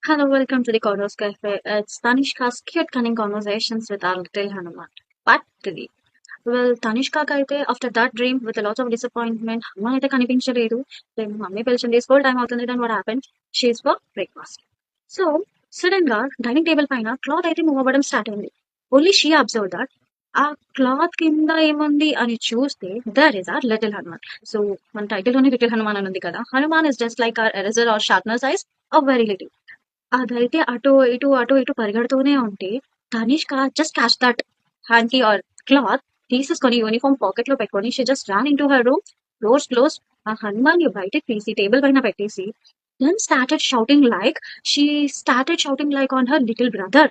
Hello, welcome to the Corners Cafe. It's Tanishka's cute cunning conversations with our little Hanuman. Part 3. Well, Tanishka అయితే after that dream with a lot of disappointment, అమ్మ అయితే కనిపించలేదు. Then mummy పిలిచింది school time అవుతుంది. Then what happened? She's for breakfast. So, sudden గా dining table పైన cloth అయితే move అవ్వడం స్టార్ట్ అయింది. ఓన్లీ షీ అబ్జర్వ్ దట్ ఆ క్లాత్ కింద ఏముంది అని చూస్తే there is are little Hanuman. So మన టైటిల్ లోనే లిటిల్ హనుమాన్ అని ఉంది కదా. Hanuman is just like or eraser or sharpener size or very little. అదైతే అటు ఇటు పరిగెడుతూనే ఉంటే Tanishka just catch that hanky or cloth తీసేసుకొని యూనిఫామ్ పాకెట్ లో పెట్టుకొని she just ran into her room, close ఆ హనుమాన్ ని బయటకు తీసి టేబుల్ పైన పెట్టేసి then she started shouting like on her little brother.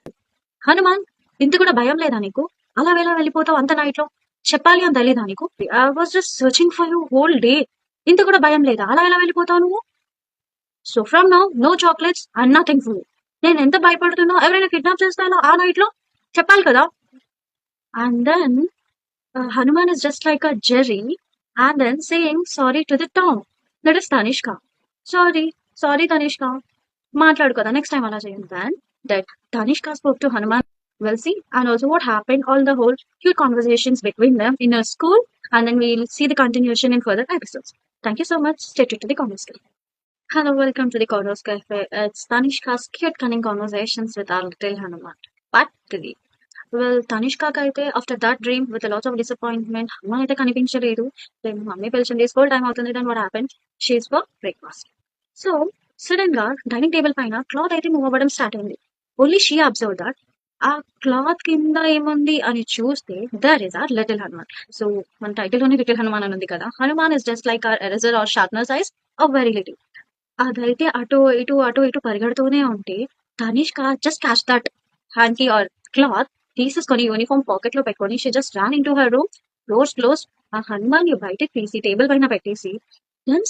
Hanuman, ఇంత కూడా భయం లేదా నీకు? అలా ఎలా వెళ్ళిపోతావు అంత నైట్ లో? చెప్పాలి అని తెలీదా నీకు? I was just searching for you whole day. ఇంత కూడా భయం లేదా? అలా ఎలా వెళ్ళిపోతావు నువ్వు? So from now no chocolates and nothing food. నేను ఎంత భయపడుతున్నా, ఎవరైనా కిడ్నాప్ చేస్తానో ఆ నైట్ లో చెప్పాలి కదా. And then Hanuman is just like a Jerry and then saying sorry to the Tom. That is Tanishka. Sorry Tanishka, మాట్లాడు కదా, నెక్స్ట్ టైం అలా చేయండి. Then that Tanishka spoke to Hanuman. We'll see, and also what happened, all the whole cute conversations between them in a school, and then we'll see the continuation in further episodes. Thank you so much. Stay tuned to the comments. Hello, welcome to the Corners Cafe. It's Tanishka's cute cunning conversations with our little Hanuman. Part 3. Well, Tanishka అయితే after that dream with a lot of disappointment, అమ్మ అయితే కనిపించలేదు. Then mummy పిలిచింది school time అవుతుంది. Then what happened? She's for breakfast. So, sudden గా dining table పైన cloth అయితే move అవ్వడం స్టార్ట్ అయింది. ఓన్లీ షీ అబ్జర్వ్ దట్ ఆ క్లాత్ కింద ఏముంది అని చూస్తే there is are little Hanuman. So మన టైటిల్ లోనే లిటిల్ హనుమాన్ అని ఉంది కదా. Hanuman is just like or eraser or sharpener size or very little. అదైతే అటు ఇటు పరిగెడుతూనే ఉంటే Tanishka just catch that hanky or cloth తీసేసుకొని యూనిఫామ్ పాకెట్ లో పెట్టుకొని she just ran into her room, close ఆ హనుమాన్ ని బయటకు తీసి టేబుల్ పైన పెట్టేసి then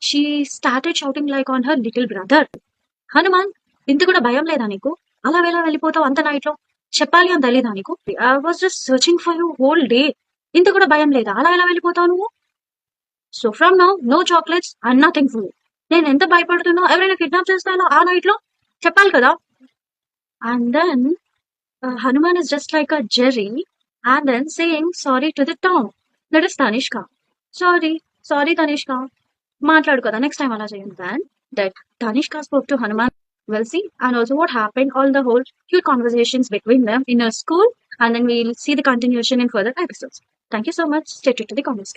she started shouting like on her little brother. Hanuman, ఇంత కూడా భయం లేదా నీకు? అలా ఎలా వెళ్ళిపోతావు అంత నైట్ లో? చెప్పాలి అని తెలీదా నీకు? I was just searching for you whole day. ఇంత కూడా భయం లేదా? అలా ఎలా వెళ్ళిపోతావు నువ్వు? So from now no chocolates and nothing food. నేను ఎంత భయపడుతున్నా, ఎవరైనా కిడ్నాప్ చేస్తానో ఆ నైట్ లో చెప్పాలి కదా. And then Hanuman is just like a Jerry and then saying sorry to the Tom. That is Tanishka. Sorry Tanishka, మాట్లాడు కదా, నెక్స్ట్ టైం అలా చేయండి. Then that Tanishka spoke to Hanuman. We'll see, and also what happened, all the whole cute conversations between them in a school, and then we'll see the continuation in further episodes. Thank you so much. Stay tuned to the comments.